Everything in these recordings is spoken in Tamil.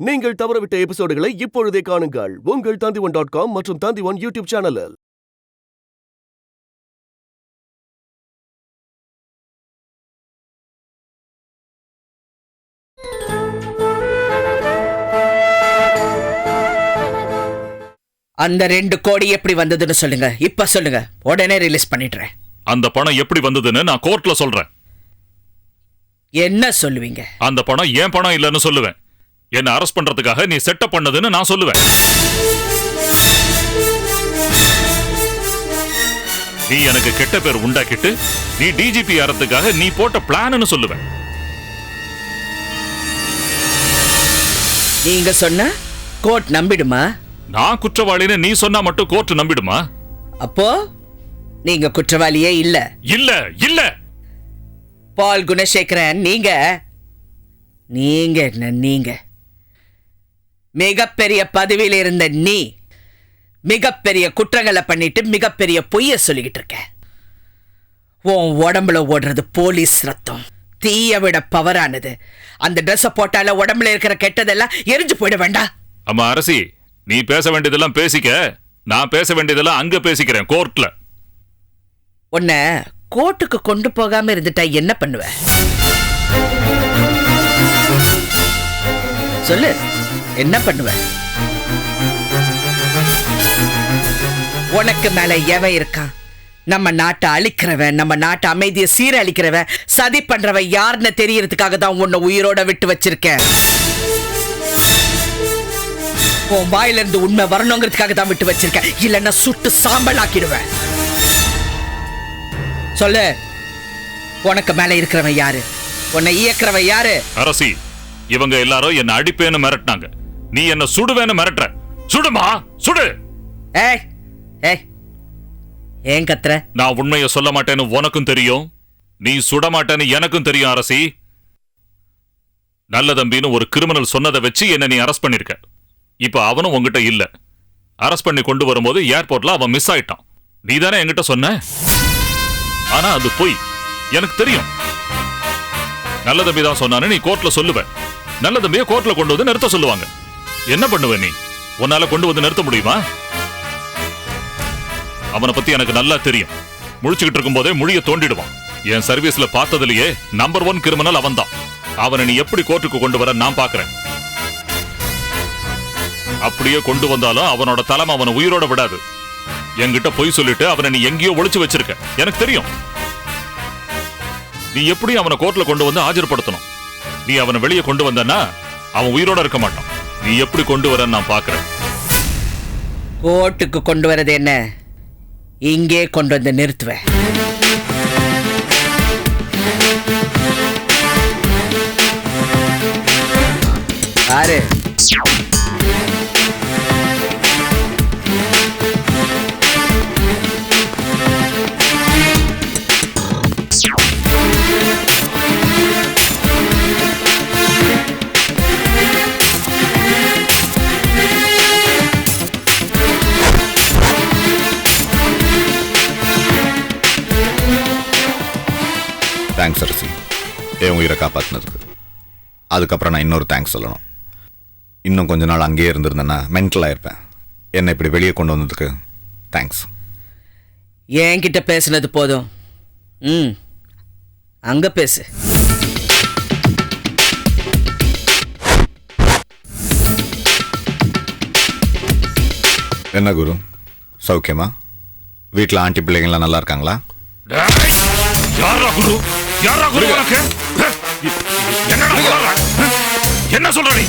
நீங்கள் தவறவிட்ட எபிசோடுகளை இப்பொழுதே காணுங்கள் உங்கள் Tandivan.com மற்றும் Tandivan யூடியூப் சேனலில். அந்த 2 கோடி எப்படி வந்ததுன்னு சொல்லுங்க. இப்ப சொல்லுங்க, உடனே ரிலீஸ் பண்ணிடுறேன். அந்த பணம் எப்படி வந்ததுன்னு நான் கோர்ட்ல சொல்றேன். என்ன சொல்லுவீங்க? அந்த பணம் ஏன் பணம் இல்லைன்னு சொல்லுவேன். என்ன அரெஸ்ட் பண்றதுக்காக நீ செட்டப் பண்ணதுன்னு நான் சொல்லுவேன். நீ எனக்கு கெட்ட பேர் உண்டாக்கிட்டு நீ டிஜிபி ஆறதுக்காக நீ போட்ட பிளான்னு சொல்லுவேன். நீங்க சொன்ன கோர்ட் நம்பிடுமா? நான் குற்றவாளின்னு நீ சொன்னா மட்டும் கோர்ட் நம்பிடுமா? அப்போ நீங்க குற்றவாளியே இல்ல. இல்ல இல்ல பால் குணசேகரன், நீங்க நீங்க மிகப்பெரிய பதவியில் இருந்த நீ மிகப்பெரிய குற்றங்களை பண்ணிட்டு மிகப்பெரிய பொய்ய சொல்லிக்கிட்டு இருக்க. உன் உடம்புல ஓடுறது போலீஸ் ரத்தம், தீய விட பவரானது. அந்த ட்ரெஸ் போட்டால உடம்புல இருக்கிற கெட்டதெல்லாம் எரிஞ்சு போயிட வேண்டாம். அம்மா அரசி, நீ பேச வேண்டியதெல்லாம் பேசிக்க, நான் பேச வேண்டியதெல்லாம் அங்க பேசிக்கிறேன் கோர்ட்ல. உன்னை கோர்ட்டுக்கு கொண்டு போகாம இருந்துட்டா என்ன பண்ணுவ? சொல்லு, என்ன பண்ணுவ? உனக்கு மேல எவன் இருக்கான்? நம்ம நாட்டை அழிக்கிறவன், நம்ம நாட்டு அமைதியை சீரழிக்கிறவன், சதி பண்றவன் யாருன்னு தெரியறதுக்காக தான் உன்னை உயிரோட விட்டு வச்சிருக்கேன். உன் வாயிலிருந்து உண்மை வரணுங்கிறதுக்காக தான் விட்டு வச்சிருக்கேன். இல்லைன்னா சுட்டு சாம்பல் ஆக்கிடுவேன். சொல்லு, உனக்கு மேல இருக்கிறவன் யாரு? உன்னை இயக்கிறவன் யாரு? அரசி, இவங்க எல்லாரும் என்ன அடிப்பேன்னு மிரட்டினாங்க. நீ என்ன சுடுவேன்னு மிரட்டுற. சுடுமா, சுடு. ஏய் ஏய், ஏன் கத்துற? நான் உண்மையை சொல்ல மாட்டேன்னு உனக்கும் தெரியும், நீ சுட மாட்டேன்னு எனக்கும் தெரியும். அரசி, நல்ல தம்பின்னு ஒரு கிரிமினல் சொன்னதை வச்சு என்ன நீ அரெஸ்ட் பண்ணிருக்க. இப்ப அவனும் உங்ககிட்ட இல்ல. அரெஸ்ட் பண்ணி கொண்டு வரும்போது ஏர்போர்ட்ல அவன் மிஸ் ஆயிட்டான். நீ தானே என்கிட்ட சொன்ன. ஆனா அது போய் எனக்கு தெரியும். நல்ல தம்பி தான் சொன்னான்னு நீ கோர்ட்ல சொல்லுவ. நல்ல தம்பியை கோர்ட்ல கொண்டு வந்து நிறுத்த சொல்லுவாங்க. என்ன பண்ணுவ நீ? உன்னால கொண்டு வந்து நிறுத்த முடியுமா? அவனை பத்தி எனக்கு நல்லா தெரியும். முழிச்சுக்கிட்டு இருக்கும் போதே மொழியை தோண்டிடுவான். என் சர்வீஸ்ல பார்த்ததுலயே நம்பர் 1 கிரிமினல் அவன் தான். அவனை நீ எப்படி கோர்ட்டுக்கு கொண்டு வர நான் பாக்குறேன். அப்படியே கொண்டு வந்தாலும் அவனோட தலைமை அவனை உயிரோட விடாது. என்கிட்ட பொய் சொல்லிட்டு அவனை நீ எங்கேயோ ஒளிச்சு வச்சிருக்க. எனக்கு தெரியும். நீ எப்படி அவனை கோர்ட்ல கொண்டு வந்து ஆஜர்படுத்தணும். நீ அவனை வெளியே கொண்டு வந்தனா அவன் உயிரோட இருக்க மாட்டான். நீ எப்படி கொண்டு வர நான் பாக்குறேன். கோர்ட்டுக்கு கொண்டு வரது என்ன, இங்கே கொண்டு வந்து நிறுத்துவேன். யாரு? தேங்க்ஸ் அரசி, என் உயிரை காப்பாற்றினதுக்கு. அதுக்கப்புறம் நான் இன்னொரு தேங்க்ஸ் சொல்லணும். இன்னும் கொஞ்ச நாள் அங்கேயே இருந்திருந்தேன்னா மென்டலாக இருப்பேன். என்னை இப்படி வெளியே கொண்டு வந்ததுக்கு தேங்க்ஸ். என்கிட்ட பேசுனது போதும். அங்க பேசு. என்ன குரு, சௌக்கியமா? வீட்டில் ஆண்டி பிள்ளைங்களாம் நல்லா இருக்காங்களா? என்ன சொல்ற நீ?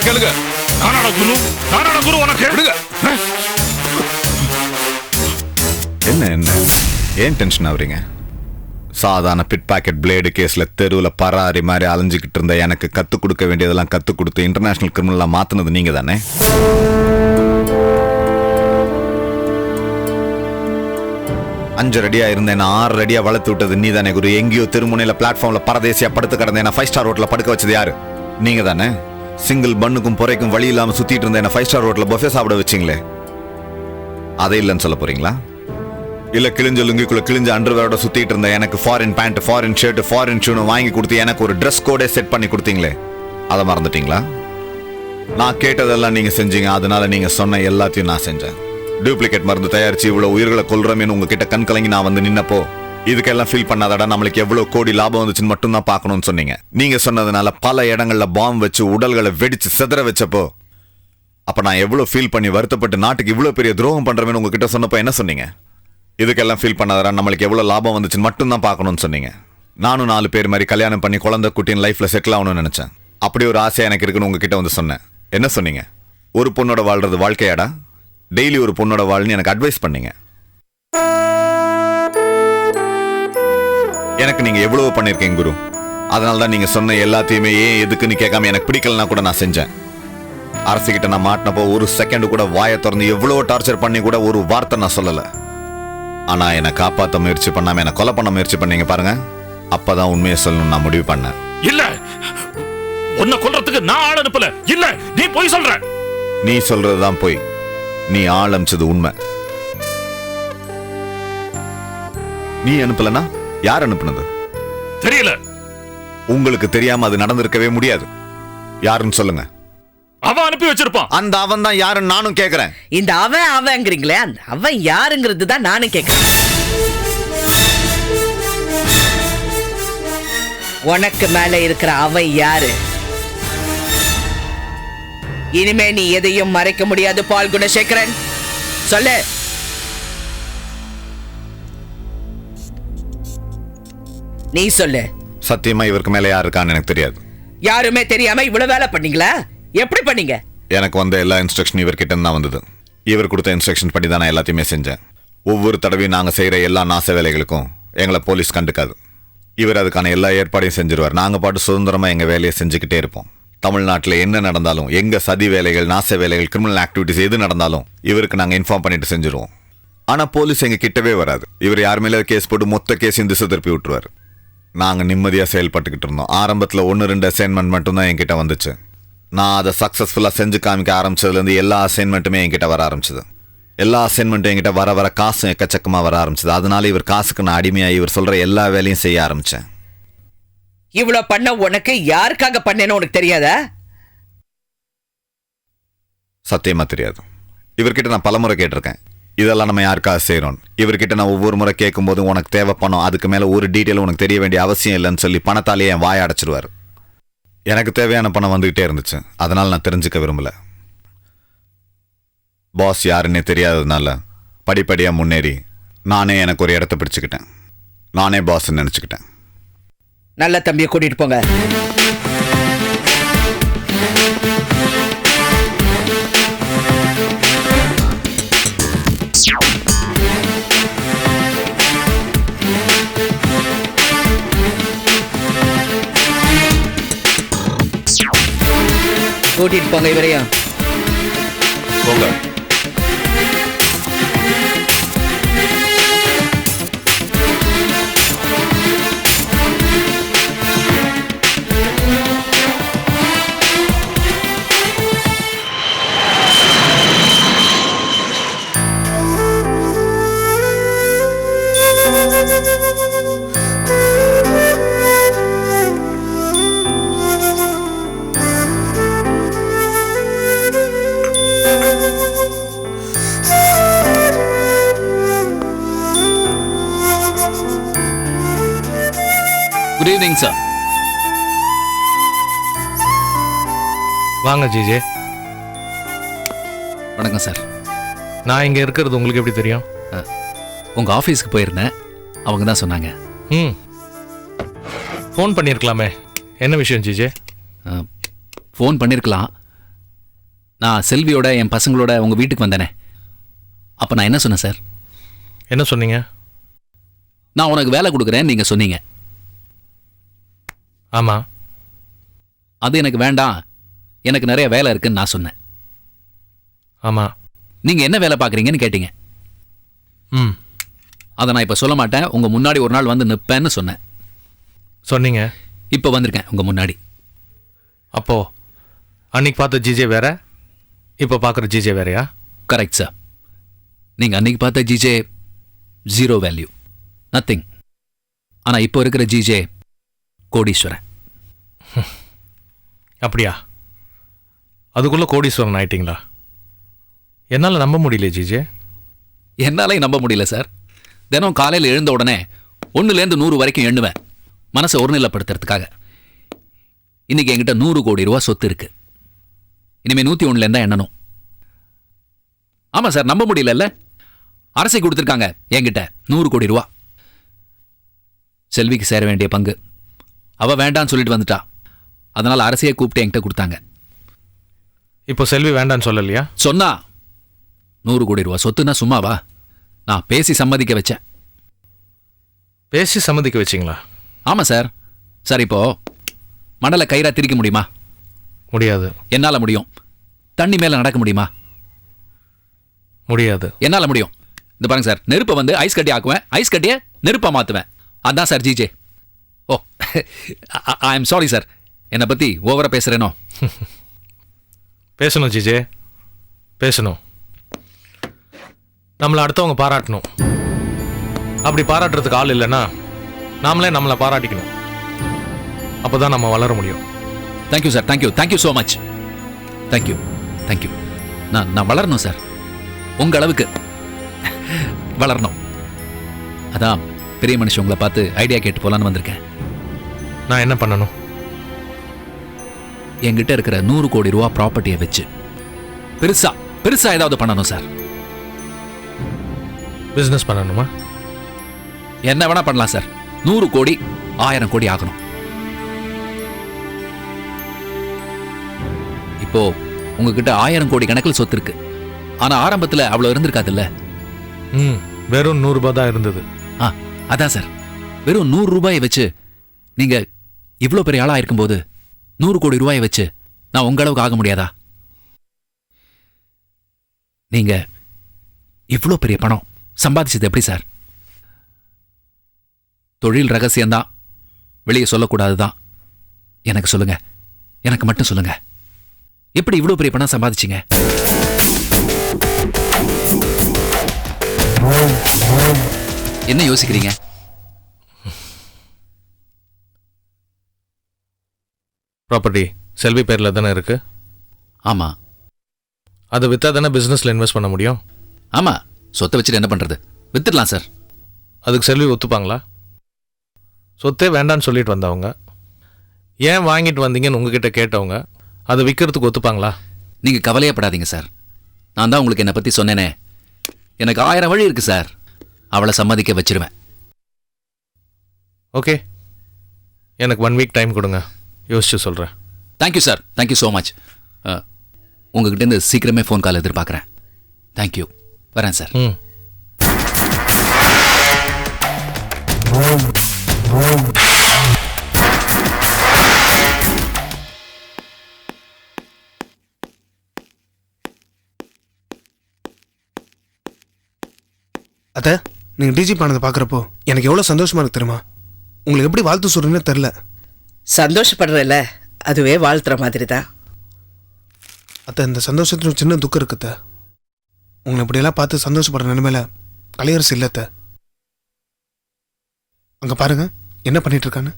கேளுங்க. என்ன என்ன ஏன் டென்ஷன் ஆகுறீங்க? சாதாரண பிட் பாக்கெட் பிளேடு கேஸ்ல தெருவில் பராரி மாதிரி அலைஞ்சிக்கிட்டு இருந்த எனக்கு கற்றுக் கொடுக்க வேண்டியதெல்லாம் கற்றுக் கொடுத்து இன்டர்நேஷனல் கிரிமினலா மாத்தினது நீங்க தானே? 5 ரெடியா இருந்தேன், 6 ரெடியா வளர்த்து விட்டது நீ தானே குரு. எங்கேயோ திருமுனையில பிளாட்ஃபார்ம்ல பரதேசியா படுத்து கிடந்தேன் 5 ஸ்டார் ஹோட்டல்ல படுக்க வச்சது யாரு? நீங்க தானே. சிங்கிள் பண்ணுக்கும் பொறைக்கும் வழி இல்லாம சுத்திட்டு இருந்தேன் 5 ஸ்டார் ஹோட்டல்ல பஃபே சாப்பிட வச்சிங்களே, அதை இல்லைன்னு சொல்ல போறீங்களா? இல்ல கிழிஞ்ச லுங்கிக்குள்ள கிழிஞ்ச அண்டர்வேரோட சுத்திட்டு இருந்த எனக்கு foreign pant, foreign shirt, foreign ஷூன்னு வாங்கி கொடுத்து எனக்கு ஒரு ட்ரெஸ் கோடே செட் பண்ணி கொடுத்தீங்களே, அதை மறந்துட்டீங்களா? நான் கேட்டதெல்லாம் நீங்க செஞ்சீங்க, அதனால நீங்க சொன்ன எல்லாத்தையும் நான் செஞ்சேன். டூப்ளிகேட் மருந்து தயாரிச்சு இவ்வளவு உயிர்களை கொல்றமேன்னு உங்ககிட்ட கண் கலங்கி நான் வந்து நின்னப்போ இதுக்கெல்லாம் ஃபீல் பண்ணாதடா, நம்மளுக்கு எவ்வளவு கோடி லாபம் வந்துச்சுன்னு மட்டும் தான் பார்க்கணும்னு சொன்னீங்க. நீங்க சொன்னதுனால பல இடங்கள்ல பாம்பு வச்சு உடல்களை வெடிச்சு சிதற வச்சப்போ அப்ப நான் எவ்வளவு ஃபீல் பண்ணி வருத்தப்பட்டு நாட்டுக்கு இவ்வளவு பெரிய துரோகம் பண்றமேன்னு உங்ககிட்ட சொன்னப்போ என்ன சொன்னீங்க? இதுக்கெல்லாம் ஃபீல் பண்ணாதடா, நம்மளுக்கு எவ்வளவு லாபம் வந்துச்சுன்னு மட்டும் தான் பார்க்கணும்னு சொன்னீங்க. நானும் 4 பேர் மாதிரி கல்யாணம் பண்ணி குழந்தை குட்டியின் லைஃப்ல செட்டில் ஆகணும்னு நினைச்சேன். அப்படி ஒரு ஆசை எனக்கு இருக்குன்னு உங்ககிட்ட வந்து சொன்னேன். என்ன சொன்னீங்க? ஒரு பொண்ணோட வாழ்றது வாழ்க்கையாடா, டெய்லி ஒரு பொண்ணோட வாழ்னு எனக்கு அட்வைஸ் பண்ணீங்க. எனக்கு நீங்க எவ்வளவு பண்ணிருக்கீங்க குரு. அதனால தான் நீங்க சொன்ன எல்லாத்தையுமே ஏன் எதுக்குன்னு கேட்காம எனக்கு பிடிக்கலன்னா கூட நான் செஞ்சேன். அரசுகிட்ட நான் மாட்டினப்போ ஒரு செகண்ட் கூட வாயை திறந்து எவ்வளவு டார்ச்சர் பண்ணி கூட ஒரு வார்த்தை நான் சொல்லல. ஆனா என்னை காப்பாற்ற முயற்சி பண்ணாம என்னை கொலை பண்ண முயற்சி பண்ணீங்க பாருங்க. அப்பதான் உண்மையை சொல்லணும்னு நான் முடிவு பண்ணேன். இல்ல, உன்னை கொல்றதுக்கு நான் ஆள் அனுப்பல. இல்ல, நீ போய் சொல்ற. நீ சொல்றதுதான் போய். நீ ஆள் அனுப்பிச்சது உண்மை. நீ அனுப்பலனா யார் அனுப்புனது? தெரியல. உங்களுக்கு தெரியாம அது நடந்திருக்கவே முடியாது. யாருன்னு சொல்லுங்க. அவன் அனுப்பி வச்சிருப்பான். அந்த அவன் தான் யாருன்னு நானும் கேக்குறேன். இந்த அவங்கிறீங்களே, அந்த அவன் யாருங்கிறது தான் நானும் கேட்கிறேன். உனக்கு மேல இருக்கிற அவன் யாரு? இனிமே நீ எதையும் மறைக்க முடியாது பால் குணசேகரன். சொல்லு. நீ சொல்லு. சத்தியமா இவருக்கு மேல யார் இருக்கான்னு எனக்கு தெரியாது. யாருமே தெரியாம இவ்வளவு வேலை பண்ணீங்களா? எப்படி பண்ணீங்க? எனக்கு வந்த எல்லா இன்ஸ்ட்ரக்ஷன் இவர்கிட்ட தான் வந்தது. இவர் கொடுத்த இன்ஸ்ட்ரக்ஷன் படி தான் நான் எல்லாத்தையுமே செஞ்சேன். ஒவ்வொரு தடவையும் நாங்க செய்யற எல்லா நாச வேலைகளுக்கும் எங்களை போலீஸ் கண்டுக்காது. இவர் அதுக்கான எல்லா ஏற்பாடையும் செஞ்சிருவார். நாங்க பாட்டு சுதந்திரமா எங்க வேலையை செஞ்சுக்கிட்டே இருப்போம். தமிழ்நாட்டில் என்ன நடந்தாலும், எங்க சதி வேலைகள், நாச வேலைகள், கிரிமினல் ஆக்டிவிட்டிஸ் எது நடந்தாலும் இவருக்கு நாங்க இன்ஃபார்ம் பண்ணிட்டு செஞ்சிருவோம். ஆனா போலீஸ் எங்க கிட்டவே வராது. இவர் யார் மேல கேஸ் போட்டு மொத்த கேஸையும் திசை திருப்பி விட்டுருவார். நாங்க நிம்மதியா செயல்பட்டுக்கிட்டு இருந்தோம். ஆரம்பத்துல 1-2 அசைன்மெண்ட் மட்டும் தான் என்கிட்ட வந்துச்சு. நான் அதை சக்சஸ்ஃபுல்லா செஞ்சு காமிக்க ஆரம்பிச்சதுல இருந்து எல்லா அசைன்மெண்ட்டுமே என்கிட்ட வர ஆரம்பிச்சது. எல்லா அசைன்மெண்ட்டும் என்கிட்ட வர காசும் எக்கச்சக்கமா வர ஆரம்பிச்சது. அதனால இவர் காசுக்கு நான் அடிமையா இவர் சொல்ற எல்லா வேலையும் செய்ய ஆரம்பிச்சேன். இவ்வளவு பண்ண உனக்கு யாருக்காக பண்ணேன்னு உனக்கு தெரியாதா? சத்தியமா தெரியாது. இவர்கிட்ட நான் பலமுறை கேட்டிருக்கேன், இதெல்லாம் நம்ம யாருக்காக செய்யறோம். இவர்கிட்ட நான் ஒவ்வொரு முறை கேட்கும் போது உனக்கு தேவை பணம், அதுக்கு மேல ஒரு டீட்டெயில் உனக்கு தெரிய வேண்டிய அவசியம் இல்லைன்னு சொல்லி பணத்தாலேயே என் வாயை அடைச்சிருவாரு. எனக்கு தேவையான பணம் வந்துகிட்டே இருந்துச்சு. அதனால நான் தெரிஞ்சுக்க விரும்பல. பாஸ் யாருன்னே தெரியாததுனால படிப்படியா முன்னேறி நானே எனக்கு ஒரு இடத்த பிடிச்சுக்கிட்டேன். நானே பாஸ் நினைச்சுக்கிட்டேன். நல்ல தம்பியை கூட்டிட்டு போங்க. கூட்டிட்டு போங்க இவரையும். போங்க. Good evening sir. வாங்க ஜிஜே. வணக்கம் சார். நான் இங்கே இருக்கிறது உங்களுக்கு எப்படி தெரியும்? உங்கள் ஆஃபீஸ்க்கு போயிருந்தேன், அவங்க தான் சொன்னாங்க. ஃபோன் பண்ணியிருக்கலாமே. என்ன விஷயம் ஜிஜே? ஃபோன் பண்ணியிருக்கலாம். நான் செல்வியோட என் பசங்களோட உங்கள் வீட்டுக்கு வந்தேனே, அப்போ நான் என்ன சொன்னேன் சார்? என்ன சொன்னீங்க? நான் உனக்கு வேலை கொடுக்குறேன் நீங்கள் சொன்னீங்க. ஆமாம். அது எனக்கு வேண்டாம், எனக்கு நிறைய வேலை இருக்குன்னு நான் சொன்னேன். ஆமாம். நீங்கள் என்ன வேலை பார்க்குறீங்கன்னு கேட்டீங்க. அதை நான் இப்போ சொல்ல மாட்டேன், உங்கள் முன்னாடி ஒரு நாள் வந்து நிற்பேன்னு சொன்னேன். சொன்னீங்க. இப்போ வந்திருக்கேன் உங்கள் முன்னாடி. அப்போ அன்னைக்கு பார்த்த ஜிஜே வேற, இப்போ பார்க்குற ஜிஜே வேறையா? Correct sir. நீங்கள் அன்னைக்கு பார்த்த ஜிஜே 0 வேல்யூ, நத்திங். ஆனால் இப்போ இருக்கிற ஜிஜே கோடீஸ்வரன். அப்படியா? அதுக்குள்ளே கோடீஸ்வரன் ஆயிட்டீங்களா? என்னால் நம்ப முடியல ஜிஜே. என்னாலையும் நம்ப முடியல சார். தினம் காலையில் எழுந்த உடனே 1லேருந்து 100 வரைக்கும் எண்ணுவேன், மனசை ஒருநிலைப்படுத்துறதுக்காக. இன்னைக்கு என்கிட்ட 100 கோடி ரூபா சொத்து இருக்கு. இனிமே 101லேருந்து தான் எண்ணணும். ஆமா சார், நம்ப முடியல. அரசை கொடுத்துருக்காங்க என்கிட்ட 100 கோடி ரூபா. செல்விக்கு சேர வேண்டிய பங்கு அவ வேண்டான்னு சொல்லிட்டு வந்துட்டா. அதனால அரசையே கூப்பிட்டு என்கிட்ட கொடுத்தாங்க. இப்போ செல்வி வேண்டான்னு சொல்லலையா? சொன்னா 100 கோடி ரூபா சொத்துனா சும்மாவா? நான் பேசி சம்மதிக்க வச்சேன். பேசி சம்மதிக்க வச்சிங்களா? ஆமா சார். சார், இப்போ மணலை கயிறா திரிக்க முடியுமா? முடியாது. என்னால முடியும். தண்ணி மேல நடக்க முடியுமா? முடியாது. என்னால முடியும். இந்த பாருங்க சார், நெருப்பை வந்து ஐஸ் கட்டி ஆக்குவேன், ஐஸ் கட்டியை நெருப்பா மாத்துவேன். அதான் sir GJ. Oh, I am sorry sir, என்னை பத்தி ஓவரா பேசுறேனோ? பேசணும் ஜிஜே, பேசணும். நம்மளை அடுத்தவங்க பாராட்டணும். அப்படி பாராட்டுறதுக்கு ஆள் இல்லைன்னா நாமளே நம்மளை பாராட்டிக்கணும். அப்போதான் நம்ம வளர முடியும். Thank you sir, thank you so much. Thank you. நான் வளரணும் சார், உங்க அளவுக்கு வளரணும். அதான் பெரிய மனுஷன் உங்களை பார்த்து ஐடியா கேட்டு போலான்னு வந்திருக்கேன். நான் என்ன பண்ணணும்? என்கிட்ட இருக்கிற 100 கோடி ரூபா ப்ராப்பர்ட்டியை வச்சு பெருசா ஏதாவது பண்ணணும் சார். பிசினஸ் பண்ணணுமா? என்ன வேணா பண்ணலாம் சார். 100 கோடி 1000 கோடி ஆகணும். இப்போ உங்ககிட்ட 1000 கோடி கணக்கில் சொத்து இருக்கு. ஆனா ஆரம்பத்துல அவ்வளவு இருந்திருக்காதுல்ல. வெறும் 100 ரூபாய் தான் இருந்தது. அதான் சார், வெறும் 100 ரூபாயை வச்சு நீங்க இவ்வளவு பெரிய ஆளா இருக்கும்போது 100 கோடி ரூபாயை வச்சு நான் உங்க அளவுக்கு ஆக முடியாதா? நீங்க இவ்வளவு பெரிய பணம் சம்பாதிச்சது எப்படி சார்? தொழில் ரகசியம்தான், வெளியே சொல்லக்கூடாதுதான். எனக்கு சொல்லுங்க, எனக்கு மட்டும் சொல்லுங்க, எப்படி இவ்வளவு பெரிய பணம் சம்பாதிச்சீங்க? என்ன யோசிக்கிறீங்க? ப்ராப்பர்ட்டி செல்வி பேரில் தானே இருக்கு. ஆமா. அதை விற்றா தானே பிஸ்னஸில் இன்வெஸ்ட் பண்ண முடியும். ஆமா, சொத்தை வச்சுட்டு என்ன பண்றது? வித்துடலாம் சார். அதுக்கு செல்வி ஒத்துப்பாங்களா? சொத்தே வேண்டான்னு சொல்லிட்டு வந்தவங்க, ஏன் வாங்கிட்டு வந்தீங்கன்னு உங்ககிட்ட கேட்டவங்க, அதை விற்கிறதுக்கு ஒத்துப்பாங்களா? நீங்க கவலையப்படாதீங்க சார். நான் தான் உங்களுக்கு என்னை பத்தி சொன்னேனே, எனக்கு 1000 வழி இருக்கு சார். அவளை சம்மதிக்க வச்சிருவேன். ஓகே, எனக்கு 1 வீக் டைம் கொடுங்க, யோசிச்சு சொல்கிறேன். Thank you sir, thank you so much. உங்ககிட்டேருந்து சீக்கிரமே ஃபோன் கால் எதிர்பார்க்குறேன். தேங்க்யூ, வரேன் சார். அத்தை, நீங்கள் டிஜிபி ஆனதை பார்க்குறப்போ எனக்கு எவ்வளோ சந்தோஷமா இருக்கு தெரியுமா? உங்களுக்கு எப்படி வாழ்த்து சொல்கிறீங்கன்னு தெரில. சந்தோஷப்படுறல, அதுவே வாழ்த்துற மாதிரி தான். அத்தை, இந்த சந்தோஷத்துல ஒரு சின்ன துக்கம் இருக்குத்த. உங்களை இப்படியெல்லாம் பார்த்து சந்தோஷப்படுற நிலைமையில கலையரசு இல்லத்த. அங்கே பாருங்க என்ன பண்ணிட்டு இருக்கான்னு.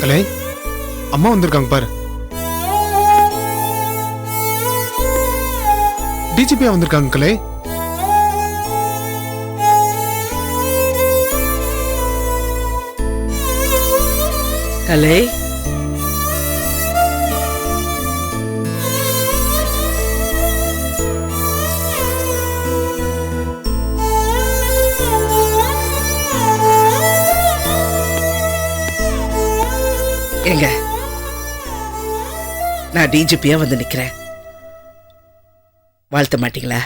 கலை, அம்மா வந்திருக்காங்க பாரு. டிஜிபியா வந்திருக்காங்க கலை. கலை, எங்க நான் டிஜிபியா வந்து நிக்கிறேன். வாழ்த்த மாட்டீங்களா?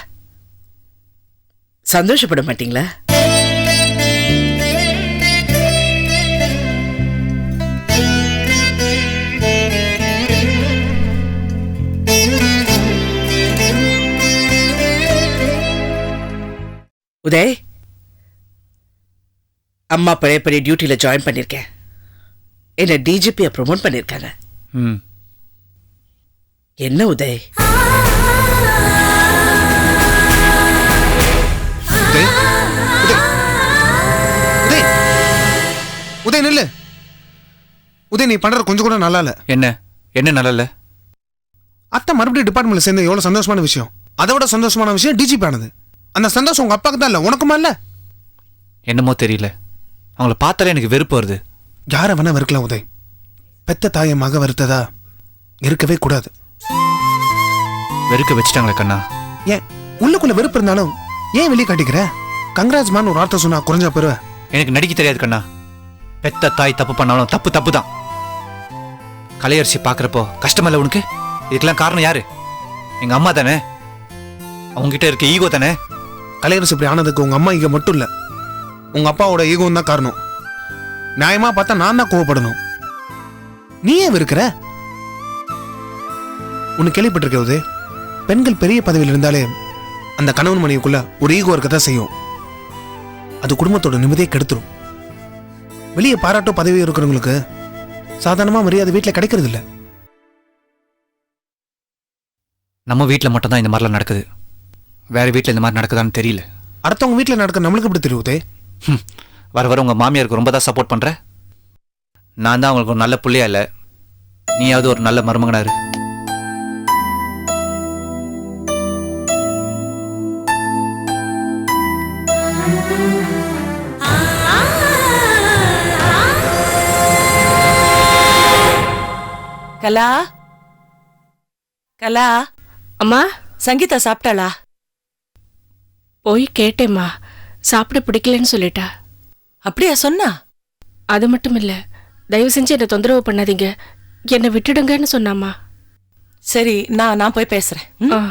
சந்தோஷப்பட மாட்டீங்களா? உதய், அம்மா பழைய பழைய டியூட்டியில ஜாயின் பண்ணிருக்கேன். என்ன டிஜிபியை ப்ரொமோட் பண்ணிருக்காங்க. என்ன உதய்? உதய், உதய், உதய். உதய் நில்லு. உதய் நீ பண்றது கொஞ்சம் கூட நல்லா இல்ல. என்ன நல்லா இல்ல? அத்தை மறுபடியும் டிபார்ட்மெண்ட்ல சேர்ந்து எவ்வளவு சந்தோஷமான விஷயம். அதை விட சந்தோஷமான விஷயம் டிஜிபி ஆனது. அந்த சந்தோஷம் உங்க அப்பாவுக்கு தான் இல்ல, உனக்குமா இல்ல? என்னமோ தெரியல, அவங்கள பார்த்தாலே எனக்கு வெறுப்பு வருது. யாரை வேணா வெறுக்கலாம் உதய், பெத்த தாயை மக வெறுத்ததா இருக்கவே கூடாது. வெறுக்க வச்சுட்டாங்களே கண்ணா. ஏன் உள்ளுக்குள்ள வெறுப்பு இருந்தாலும் ஏன் வெளியே காட்டிக்கிற? கங்கராஜ் மான் ஒரு வார்த்தை சொன்னா குறைஞ்சா பெறுவ. எனக்கு நடிக்க தெரியாது கண்ணா. பெத்த தாய் தப்பு பண்ணாலும் தப்பு தான். கலையரசி பார்க்குறப்போ கஷ்டமல்ல உனக்கு? இதுக்கெல்லாம் காரணம் யாரு? எங்க அம்மா தானே. அவங்ககிட்ட இருக்க ஈகோ தானே. கலையரசு இப்படி ஆனதுக்கு உங்க அம்மா ஈகோ மட்டும் இல்ல, உங்க அப்பாவோட ஈகோவும் தான் காரணம். நியாயமா பார்த்தா நான் தான் கோவப்படணும். நீ ஏன் வெறுக்கிற? உனக்கு கேள்விப்பட்டிருக்க உதய், பெண்கள் பெரிய பதவியில் இருந்தாலே அந்த கணவன் மனைவிக்குள்ள ஒரு ஈகோ இருக்கதான் செய்யும். அது குடும்பத்தோட நிம்மதியை கெடுத்துரும். வெளியே பாராட்டோ பதவி இருக்கிறவங்களுக்கு சாதாரணமா மரியாதை வீட்டில் கிடைக்கிறது இல்ல. நம்ம வீட்டில் மட்டும் தான் இந்த மாதிரிலாம் நடக்குது. வேற வீட்டில் இந்த மாதிரி நடக்குதான்னு தெரியல. அடுத்தவங்க வீட்டில் நடக்க நம்மளுக்கு எப்படி தெரியுதே? வர வர உங்க மாமியாருக்கு ரொம்ப தான் சப்போர்ட் பண்ற. நான் தான் அவங்களுக்கு ஒரு நல்ல பிள்ளையா இல்லை, நீயாவது ஒரு நல்ல மருமகனா இரு. கலா, கலா. அம்மா, சங்கீதா சாப்பிட்டாளா? போய் கேட்டேம்மா, சாப்பிட பிடிக்கலன்னு சொல்லிட்டா. அப்படியா சொன்னா? அது மட்டும் இல்ல, தயவு செஞ்சு என்னை தொந்தரவு பண்ணாதீங்க, என்னை விட்டுடுங்கன்னு சொன்னாம்மா. சரி, நான் போய் பேசுறேன். ஆ.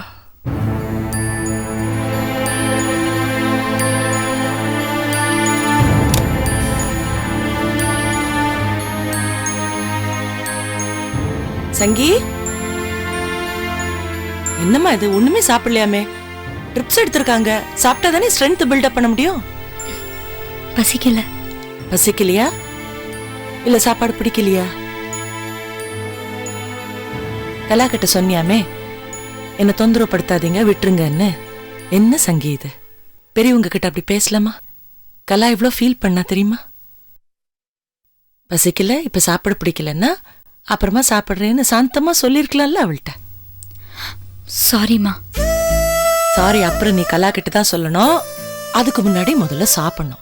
சங்கி, என்னம்மா இது ஒண்ணுமே சாப்பிடலையாமே? ட்ரிப்ஸ் எடுத்திருக்காங்க, சாப்பிட்டா தானே ஸ்ட்ரென்த் பில்டப் பண்ண முடியும். பசிக்கல. பசிக்கலையா இல்ல சாப்பாடு பிடிக்கலையா? கலா கிட்ட சொன்னியாமே என்ன தொந்தரவு படுத்தாதீங்க விட்டுருங்கன்னு. என்ன சங்கி இது? பெரியவங்க கிட்ட அப்படி பேசலாமா? கலா இவ்வளோ ஃபீல் பண்ணா தெரியுமா? பசிக்கல, இப்ப சாப்பாடு பிடிக்கலன்னா அப்புறமா சாப்பிடுறேன்னு சாந்தமா சொல்லிருக்கலாம்ல அவள்கிட்ட. சாரிம்மா. சாரி அப்புறம் நீ கலா கிட்ட தான் சொல்லணும். அதுக்கு முன்னாடி முதல்ல சாப்பிடணும்.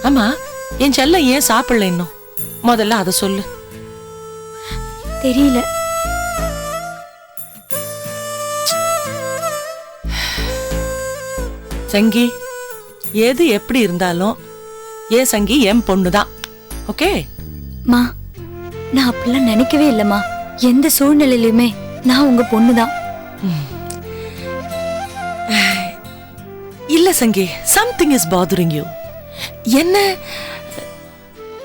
ஆமா, என் செல்லம் ஏன் சாப்பிடல இன்னும்? முதல்ல அதை சொல்லு. தெரியல. சங்கி, எது எப்படி இருந்தாலும் ஏன் சங்கி என் பொண்ணுதான். ஓகே மா, நான் அப்படிலாம் நினைக்கவே இல்லம்மா. எந்த சூழ்நிலையிலுமே நான் உங்க பொண்ணுதான். இல்ல சங்கி, சம்திங் இஸ் பாதரிங் யூ. என்ன?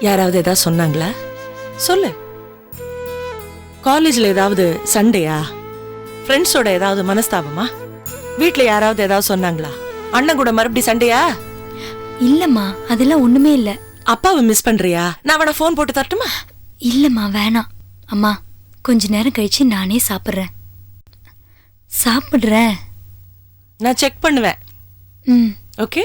யாராவது ஏதாவது சொன்னாங்களா? சொல்லு. காலேஜ்ல ஏதாவது சண்டையா? ஃப்ரெண்ட்ஸோட ஏதாவது மனஸ்தாபமா? வீட்ல யாராவது ஏதாவது சொன்னாங்களா? அண்ணன் கூட மறுபடியும் சண்டையா? இல்லம்மா, அதெல்லாம் ஒண்ணுமே இல்ல. அப்பாவை மிஸ் பண்றியா? நான் அவனை ஃபோன் போட்டு தரட்டுமா? இல்லம்மா, வேணாம். அம்மா, கொஞ்ச நேரம் கழிச்சு நானே சாப்பிடுறேன். நான் செக் பண்ணுவேன். ஓகே.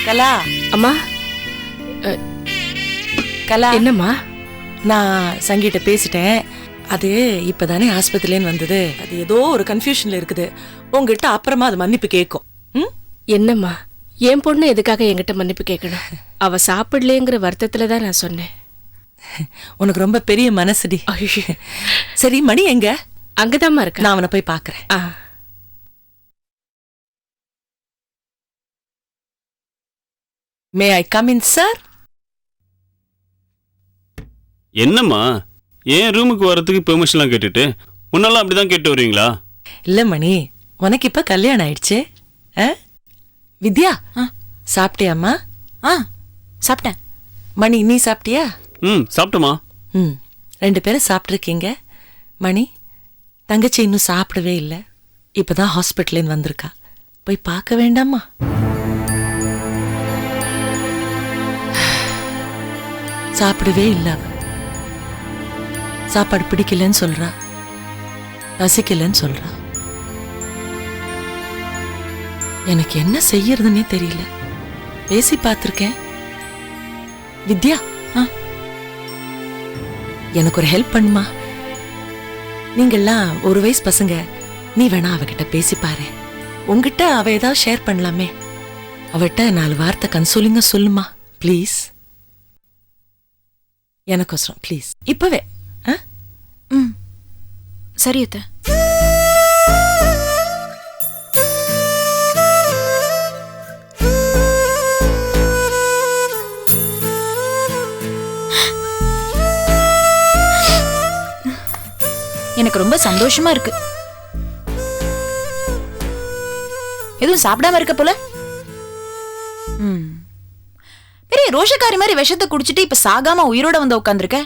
கலா. அம்மா. கலா. என்னம்மா? நான் சங்கீட்ட பேசிட்டேன். அது இப்பதானே ஆஸ்பத்திரிலேன்னு வந்தது. அது ஏதோ ஒரு கன்ஃபியூஷன்ல இருக்குது. உங்ககிட்ட அப்புறமா அது மன்னிப்பு கேட்கும். என்னம்மா, என் பொண்ணு எதுக்காக என்கிட்ட மன்னிப்பு கேட்கணும்? அவ சாப்பிடலேங்கிற வருத்தத்துல தான் நான் சொன்னேன். உனக்கு ரொம்ப பெரிய மனசுடி. சரி, மணி எங்க? அங்கதாம்மா இருக்க. நான் அவனை போய் பாக்குறேன். மே ஐ கம் இன் சார்? என்னம்மா, ஏன் ரூமுக்கு வரதுக்கு பெர்மிஷன்லாம் கேட்டுட்டு? முன்னெல்லாம் அப்படிதான் கேட்டு வருவீங்களா? இல்ல மணி, உனக்கு இப்ப கல்யாணம் ஆயிடுச்சு. வித்யா, சாப்பிட்டியாம்மா? சாப்பிட்டேன். மணி, நீ சாப்பிட்டியா? சாப்பிட்டமா. ரெண்டு பேரும் சாப்பிட்ருக்கீங்க. மணி, தங்கச்சி இன்னும் சாப்பிடவே இல்லை. இப்பதான் ஹாஸ்பிட்டலேருந்து வந்திருக்கா. போய் பார்க்க வேண்டாமா? சாப்பிடவே இல்ல அவ. சாப்பாடு பிடிக்கலன்னு சொல்றா, ரசிக்கலன்னு சொல்றா. எனக்கு என்ன செய்யறதுன்னே தெரியல. பேசி பார்த்திருக்கேன். வித்யா, எனக்கு ஒரு ஹெல்ப் பண்ணுமா? நீங்கெல்லாம் ஒரு வயசு பசங்க, நீ வேணா அவகிட்ட பேசி பாரு. உங்ககிட்ட அவ ஏதாவது ஷேர் பண்ணலாமே. அவட்ட 4 வார்த்தை கன்சோலிங்கா சொல்லுமா ப்ளீஸ். எனக்கோசரம் ப்ளீஸ், இப்பவே. சரி அத்தை. எனக்கு ரொம்ப சந்தோஷமா இருக்கு. எதுவும் சாப்பிடாம இருக்க போல. பெரிய ரோஷக்காரி மாதிரி விஷத்தை குடிச்சிட்டு இப்ப சாகாம உயிரோட வந்து உட்காந்துருக்க.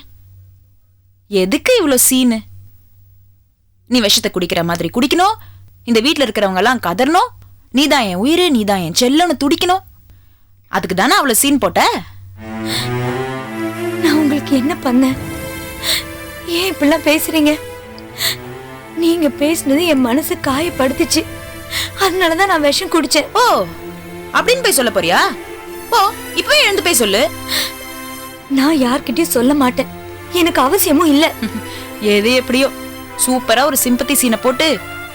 எதுக்கு இவ்வளவு சீனு? நீ விஷத்தை குடிக்கிற மாதிரி குடிக்கணும், இந்த வீட்டுல இருக்கிறவங்க எல்லாம் கதறணும், நீதான் என் உயிரு, நீதான் என் செல்லன்னு துடிக்கணும். அதுக்கு தானே அவ்வளவு சீன் போட்ட? நான் உங்களுக்கு என்ன பண்ண? ஏன் இப்படிலாம் பேசுறீங்க? நீங்க பேசுனது என் மனசு காயப்படுத்துச்சு. அதனாலதான் நான் விஷம் குடிச்சேன். ஓ, அப்படின்னு போய் சொல்ல போறியா? ஓ, இப்பவே எழுந்து போய் சொல்லு. நான் யார்கிட்டயும் சொல்ல மாட்டேன். எனக்கு அவசியமும் இல்ல. எது எப்படியோ சூப்பரா ஒரு சிம்பத்தி சீனை போட்டு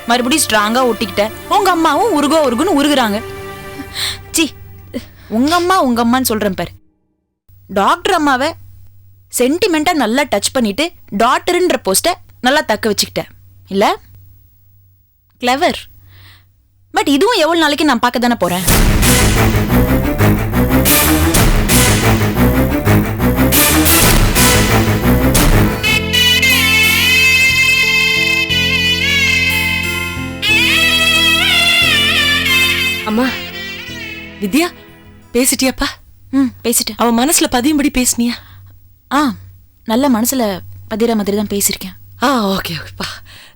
மறுபடியும் ஸ்ட்ராங்கா ஒட்டிக்கிட்ட. உங்க அம்மாவும் உருகுன்னு உருகுறாங்க. சி, உங்க அம்மான்னு சொல்றேன் பாரு. டாக்டர் அம்மாவை சென்டிமெண்டா நல்லா டச் பண்ணிட்டு டாக்டர்ன்ற போஸ்ட நல்லா தக்க வச்சுக்கிட்ட இல்ல? கிளவர். பட் இதுவும் எவ்வளவு நாளைக்கு நான் பார்க்க தானே போறேன். அம்மா, வித்யா பேசிட்டியாப்பா? பேசிட்டேன். அவன் மனசுல பதியும்படி பேசினியா? நல்ல மனசுல பதிர மாதிரி தான் பேசிருக்கேன். ஓகே ஓகேப்பா.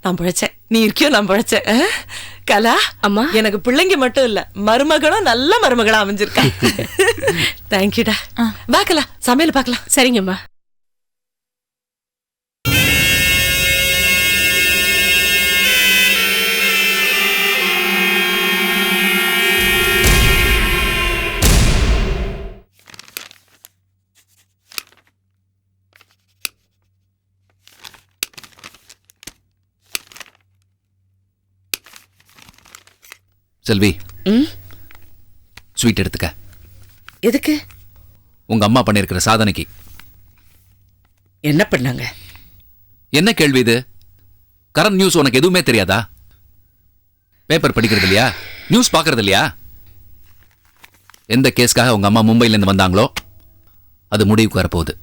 நான் பிழைச்சேன், நீ இருக்கியோ நான் பிழைச்சேன். கலா அம்மா, எனக்கு பிள்ளைங்க மட்டும் இல்ல, மருமகளும் நல்ல மருமகளா அமைஞ்சிருக்கா. தேங்க்யூடா. வா கலா, சமையல் பார்க்கலாம். சரிங்கம்மா. செல்வி, ஸ்வீட் எடுத்துக்க. எதுக்கு? உங்க அம்மா பண்ணிருக்கிற சாதனைக்கு. என்ன பண்ணாங்க? என்ன கேள்வி இது? கரண்ட் நியூஸ் உனக்கு எதுவுமே தெரியாதா? பேப்பர் படிக்கிறது இல்லையா? நியூஸ் பார்க்கறது இல்லையா? எந்த கேஸ்க்காக உங்க அம்மா மும்பைல இருந்து வந்தாங்களோ அது முடிவுக்கு வரப்போகுது.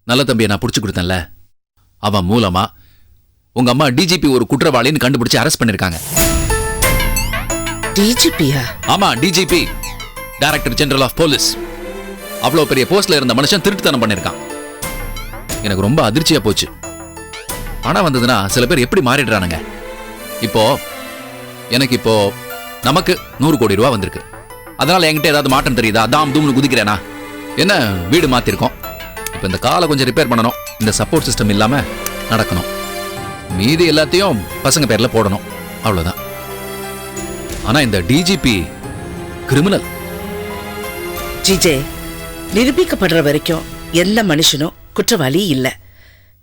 நல்ல தம்பியை நான் பிடிச்சு கொடுத்தேன்ல, அவன் மூலமா உங்க அம்மா டிஜிபி ஒரு குற்றவாளின்னு கண்டுபிடிச்சு அரெஸ்ட் பண்ணிருக்காங்க. டிஜிபியா? ஆமா, DGP, director general of police. அவ்வளவு பெரிய போஸ்ட்ல இருந்த மனுஷன் திருட்டுத்தனம் பண்ணிருக்கான். எனக்கு ரொம்ப அதிர்ச்சியா போச்சு. பணம் வந்ததுன்னா சில பேர் எப்படி மாறிடுறானுங்க. எனக்கு நமக்கு 100 கோடி ரூபாய் வந்திருக்கு. அதனால என்கிட்ட ஏதாவது மாற்றம் தெரியுதா? தாம் தூம்னு குதிக்கிறேனா? என்ன, வீடு மாத்திருக்கோம். இப்ப இந்த காலை கொஞ்சம் ரிப்பேர் பண்ணணும். இந்த சப்போர்ட் சிஸ்டம் இல்லாம நடக்கணும். மீதி எல்லாத்தையும் பசங்க பேர்ல போடணும். அவ்வளவுதான். ஆனா இந்த டிஜிபி கிரிமினல். ஜிஜே, நிரூபிக்கப்படுற வரைக்கும் எந்த மனுஷனும் குற்றவாளி இல்ல.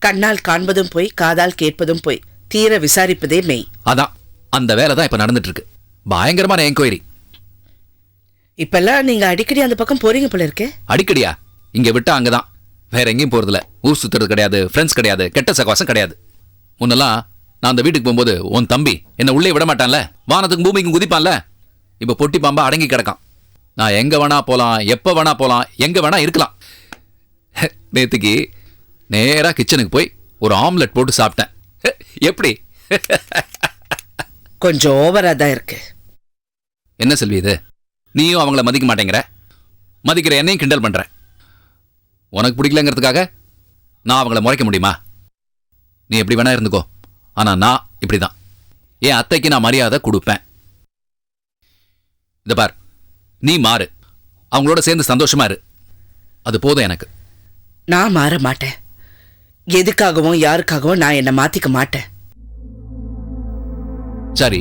கண்ணால் காண்பதும் போய், காதால் கேட்பதும் போய், தீர விசாரிப்பதே மெய். அதான் அந்த வேலை தான் இப்ப நடந்துட்டு இருக்கு. பயங்கரமான என்கொயரி. இப்பெல்லாம் நீங்க அடிக்கடி அந்த பக்கம் போறீங்க போல இருக்கு. அடிக்கடியா? இங்க விட்டா அங்கதான், வேற எங்கேயும் போறதில்ல. ஊர் சுத்துறது கிடையாது, ஃப்ரெண்ட்ஸ் கிடையாது, கெட்ட சகவாசம் கிடையாது. முன்னெல்லாம் நான் அந்த வீட்டுக்கு போகும்போது உன் தம்பி என்ன உள்ளே விட மாட்டான்ல, வானத்துக்கும் பூமிக்கும் குதிப்பான்ல. இப்ப பொட்டி பாம்பா அடங்கி கிடக்கான். நான் எங்க வேணா போலாம், எப்ப வேணா போலாம், எங்க வேணா இருக்கலாம். நேத்துக்கு நேரா கிச்சனுக்கு போய் ஒரு ஆம்லெட் போட்டு சாப்பிட்டேன். எப்படி? கொஞ்சம் ஓவரா தான் இருக்கு. என்ன செல்வி இது? நீயும் அவங்கள மதிக்க மாட்டேங்கிற, மதிக்கிற என்னையும் கிண்டல் பண்ற. உனக்கு பிடிக்கலங்கிறதுக்காக நான் அவங்கள முறைக்க முடியுமா? நீ எப்படி வேணா இருந்துக்கோ, ஆனா நான் இப்படிதான். என் அத்தைக்கு நான் மரியாதை கொடுப்பேன். இத பார், நீ மாறு, அவங்களோட சேர்ந்து சந்தோஷமா இரு. அது போதும் எனக்கு. நான் மாற மாட்டேன். எதுக்காகவும் யாருக்காகவும் நான் என்னை மாத்திக்க மாட்டேன். சரி,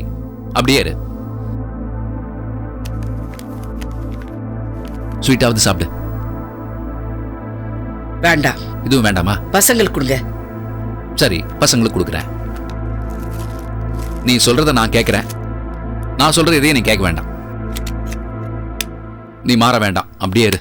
அப்படியே இரு. ஸ்வீட்டாவது சாப்பிடு. வேண்டாம். இதுவும் வேண்டாமா? பசங்களுக்கு கொடுங்க. சரி, பசங்களுக்கு கொடுக்குறேன். நீ சொல்றத நான் கேட்கிறேன். நான் சொல்றது எதையும் நீ கேட்க வேண்டாம். நீ மாற வேண்டாம், அப்படியே இரு.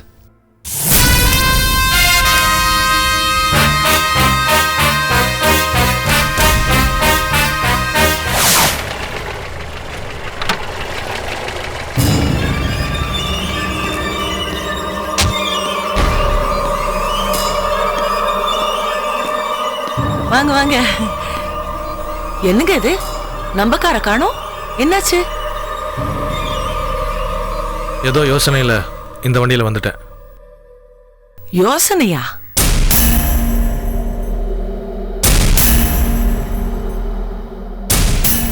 வாங்க வாங்க. என்னங்க இது, நம்பக்கார காணோம், என்னாச்சு? ஏதோ யோசனையில் இந்த வண்டியில் வந்துட்டேன். யோசனையா?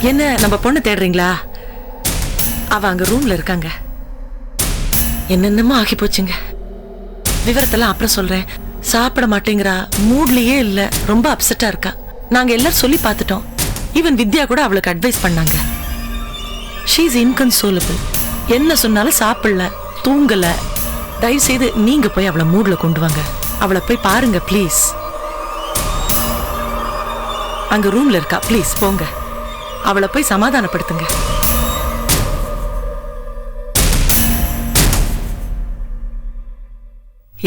என்ன நம்ம பொண்ணு தேடுறீங்களா? அவ அங்க ரூம்ல இருக்காங்க. என்னென்னமோ ஆகி போச்சுங்க. விவரத்தெல்லாம் அப்புறம் சொல்றேன். சாப்பிட மாட்டேங்கிறா, மூட்லயே இல்ல, ரொம்ப அப்செட்டா இருக்கா. நாங்க எல்லாரும் சொல்லி பார்த்துட்டோம். ஈவன் வித்யா கூட அவளுக்கு அட்வைஸ் பண்ணாங்க. She is inconsolable. என்ன சொன்னாலும் சாப்பிடல, தூங்கல. தயவு செய்து நீங்க போய் அவளை மூட்ல கொண்டு வாங்க. அவளை போய் பாருங்க ப்ளீஸ். அங்க ரூம்ல இருக்கா, ப்ளீஸ் போங்க. அவளை போய் சமாதானப்படுத்துங்க.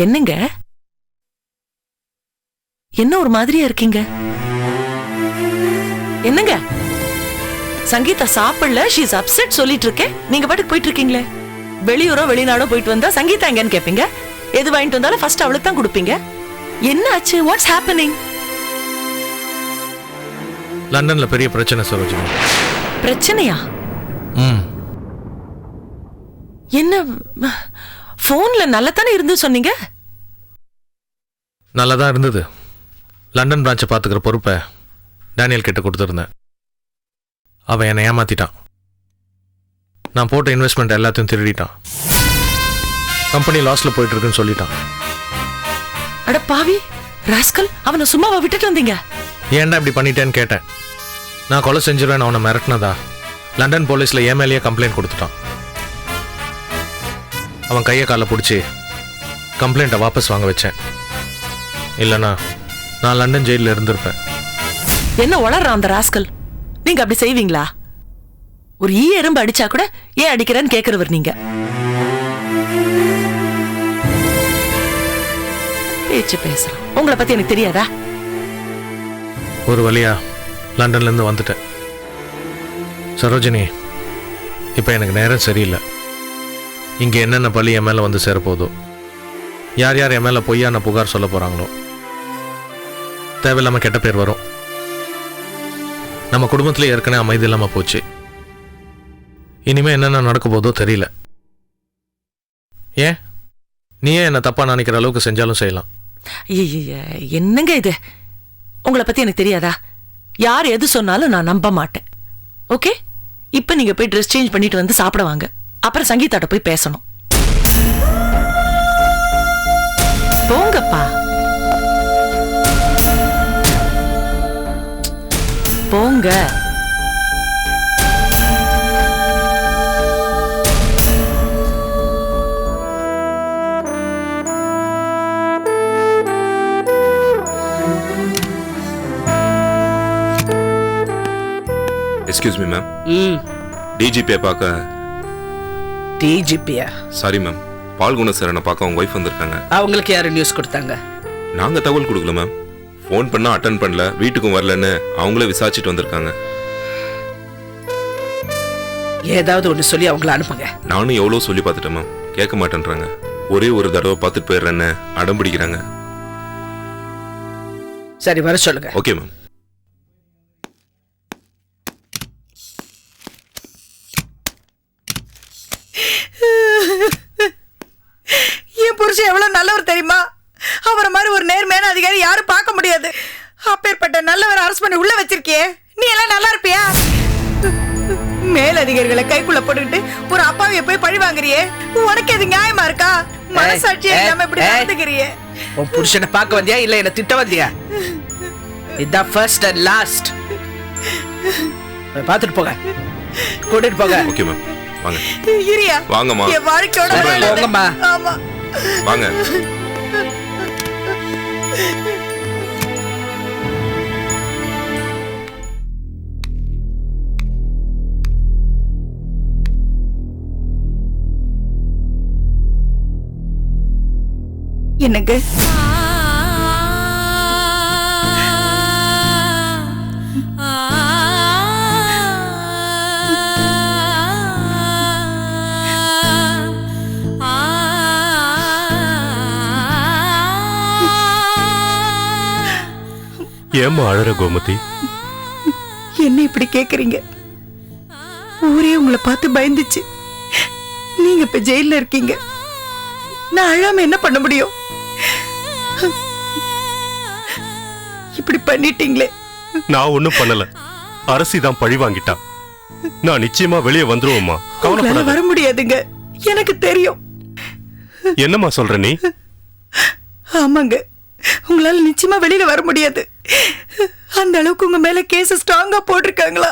என்னங்க, என்ன ஒரு மாதிரியா இருக்கீங்க? என்னங்க, சங்கீதா சாப்பிடல, ஷீ இஸ் அப்செட் சொல்லிட்டு இருக்கேன். நீங்க பாட்டுக்கு போயிட்டு இருக்கீங்களே. வெளியூரோ வெளிநாடோ போயிட்டு வந்தா சங்கீதா எங்கன்னு கேப்பீங்க. எது வாங்கிட்டு வந்தாலும் ஃபர்ஸ்ட் அவளுக்கு தான் கொடுப்பீங்க. என்ன ஆச்சு? What's happening? லண்டன்ல பெரிய பிரச்சனை சரோஜினி. பிரச்சனையா? என்ன, போன்ல நல்லா தானே இருந்து சொன்னீங்க? நல்லதான் இருந்தது. லண்டன் பிரான்ச்சை பார்த்துக்கிற பொறுப்பை டேனியல் கிட்ட கொடுத்துருந்தேன். அவன் என்னை ஏமாத்திட்டான். நான் போட்ட இன்வெஸ்ட்மெண்ட் எல்லாத்தையும் திருடிட்டான். கம்பெனி லாஸ்ல போயிட்டு இருக்குன்னு சொல்லிட்டான். அட பாவி ராஸ்கல், அவனை சும்மாவா விட்டுட்டு வந்தீங்க? ஏன்டா இப்படி பண்ணிட்டேன்னு கேட்டேன். நான் கொலை செஞ்சிருவேன் அவனை மிரட்டினதா லண்டன் போலீஸ்ல என் மேலேயே கம்ப்ளைண்ட் கொடுத்துட்டான். அவன் கையை காலை பிடிச்சி கம்ப்ளைண்ட்டை வாபஸ் வாங்க வச்சேன். இல்லைனா நான் லண்டன் ஜெயிலில் இருந்திருப்பேன். என்ன உளறான் அந்த ராஸ்கல்? நீங்க அப்படி செய்வீங்களா? ஒரு ஈ எறும்பு அடிச்சா கூட ஏன் அடிக்கிறேன்னு கேட்கிறவர் நீங்க. பேச்சு பேசுறோம். உங்களை பத்தி எனக்கு தெரியாதா? ஒரு வழியா லண்டன்ல இருந்து வந்துட்டேன். சரோஜினி, இப்ப எனக்கு நேரம் சரியில்லை. இங்க என்னென்ன பழி என் மேல வந்து சேரப்போதோ, யார் யார் என் மேல பொய்யான புகார் சொல்ல போறாங்களோ, தேவையில்லாம கெட்ட பேர் வரும். நம்ம குடும்பத்திலே ஏற்கனவே அமைதி இல்லாம போச்சு. இனிமே என்னென்ன நடக்க போதோ தெரியல. ஏன் நீயே என்ன தப்பா நினைக்கிற அளவுக்கு செஞ்சாலும் செய்யலாம். என்னங்க இது? உங்களை பத்தி எனக்கு தெரியாதா? யார் எது சொன்னாலும் நான் நம்ப மாட்டேன். ஓகே, இப்ப நீங்க போய் ட்ரெஸ் சேஞ்ச் பண்ணிட்டு வந்து சாப்பிட வாங்க. அப்புறம் சங்கீதாட்ட போய் பேசணும். போங்கப்பா, போங்க. Excuse me ma'am. டிஜிபியை பார்க்க. டிஜிபியா? சாரி மேம், பால்குண சரணை பார்க்க அவங்க ஒய்ஃப் வந்திருக்காங்க. அவங்களுக்கு யாரு நியூஸ் கொடுத்தாங்க? நாங்கள் தகவல் கொடுக்கல மேம். ஃபோன் பண்ணால் அட்டன் பண்ணல, வீட்டுக்கும் வரலன்னு அவங்களே விசாரிச்சுட்டு வந்திருக்காங்க. ஏதாவது ஒன்று சொல்லி அவங்கள அனுப்புங்க. நானும் எவ்வளோ சொல்லி பார்த்துட்டேன் மேம், கேட்க மாட்டேன்றாங்க. ஒரே ஒரு தடவை பார்த்துட்டு போயிடுறேன்னு அடம் பிடிக்கிறாங்க. சரி, வர சொல்லுங்க. Okay ma'am. என் புருஷன் எவ்வளவு நல்லவர் தெரியுமா? அவரை மாதிரி ஒரு நேர்மையான அதிகாரி யாரும் பார்க்க முடியாது. அப்பேற்பட்ட நல்லவர் அரசு பண்ணி உள்ள வச்சிருக்கியே, நீ எல்லாம் நல்லா இருப்பியா? மேல் அதிகாரிகளை கைக்குள்ள போட்டுக்கிட்டு ஒரு அப்பாவிய போய் பழி வாங்குறியே, உனக்கு எது நியாயமா இருக்கா? மனசாட்சியே இல்லாம இப்படி நடந்துக்கிறியே. உன் புருஷனை பார்க்க வந்தியா இல்ல என்ன திட்ட வந்தியா? இதான் ஃபர்ஸ்ட் அண்ட் லாஸ்ட். பார்த்துட்டு போங்க, கூட்டிட்டு போங்க. ஓகே மேம், வாங்க. இரியா, வாங்கம்மா. என் வாழ்க்கையோட போங்கம்மா. ஆமா, வாங்க. என்னங்க ஏம்மா அழற கோமதி? என்ன இப்படி கேக்குறீங்க? ஊரே உங்களை பார்த்து பயந்துச்சு. நீங்க இப்ப ஜெயில இருக்கீங்க. நான் அழாம என்ன பண்ண முடியும்? இப்படி பண்ணிட்டீங்களே. நான் ஒண்ணும் பண்ணல, அரசி தான் பழி வாங்கிட்டா. நான் நிச்சயமா வெளியே வந்துருவோம்மா, கவலைப்படாத. வர முடியாதுங்க, எனக்கு தெரியும். என்னம்மா சொல்ற நீ? ஆமாங்க, உங்களால நிச்சயமா வெளியில வர முடியாது. அந்த அளவுக்கு உங்க மேல கேஸ் ஸ்ட்ராங்கா போட்டிருக்காங்களா?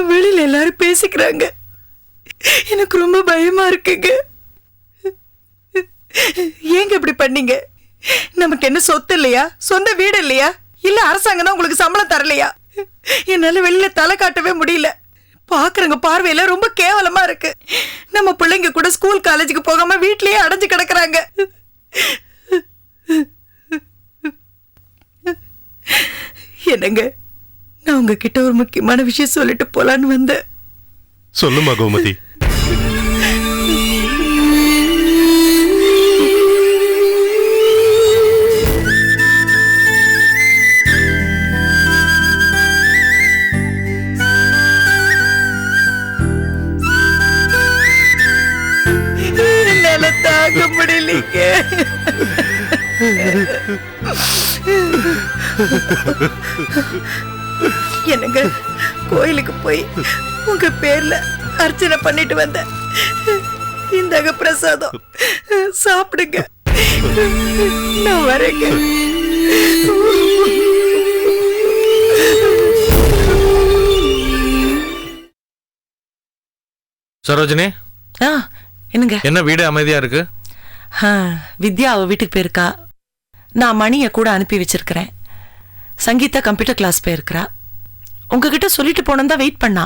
வெளியில எல்லாரும் பேசிக்கிறாங்க. எனக்கு ரொம்ப பயமா இருக்குங்க. ஏங்க இப்படி பண்ணீங்க? நமக்கு என்ன சொத்து இல்லையா? சொந்த வீடு இல்லையா? இல்ல அரசாங்கம் தான் உங்களுக்கு சம்பளம் தரலையா? என்னால வெளியில தலை காட்டவே முடியல. பாக்குறவங்க பார்வையில ரொம்ப கேவலமா இருக்கு. நம்ம பிள்ளைங்க கூட ஸ்கூல் காலேஜுக்கு போகாம வீட்லயே அடைஞ்சு கிடக்குறாங்க. என்னங்க, நான் உங்ககிட்ட ஒரு முக்கியமான விஷயம் சொல்லிட்டு போலான்னு வந்தேன். சொல்லுமா கோமதி. என்னால தாங்க முடியலைங்க. என்னங்க, கோயிலுக்கு போய் உங்க பேர்ல அர்ச்சனை பண்ணிட்டு வந்தேன். இந்தாங்க பிரசாதம், சாப்பிடுங்க. நான் வரேங்க. சரோஜினி, என்னங்க? என்ன வீடு அமைதியா இருக்கு? வித்யா அவ வீட்டுக்கு போயிருக்கா. நான் மணியை கூட அனுப்பி வச்சிருக்கிறேன். சங்கீதா கம்ப்யூட்டர் கிளாஸ் போயிருக்கிறா. உங்ககிட்ட சொல்லிட்டு போனோம் தான் வெயிட் பண்ணா.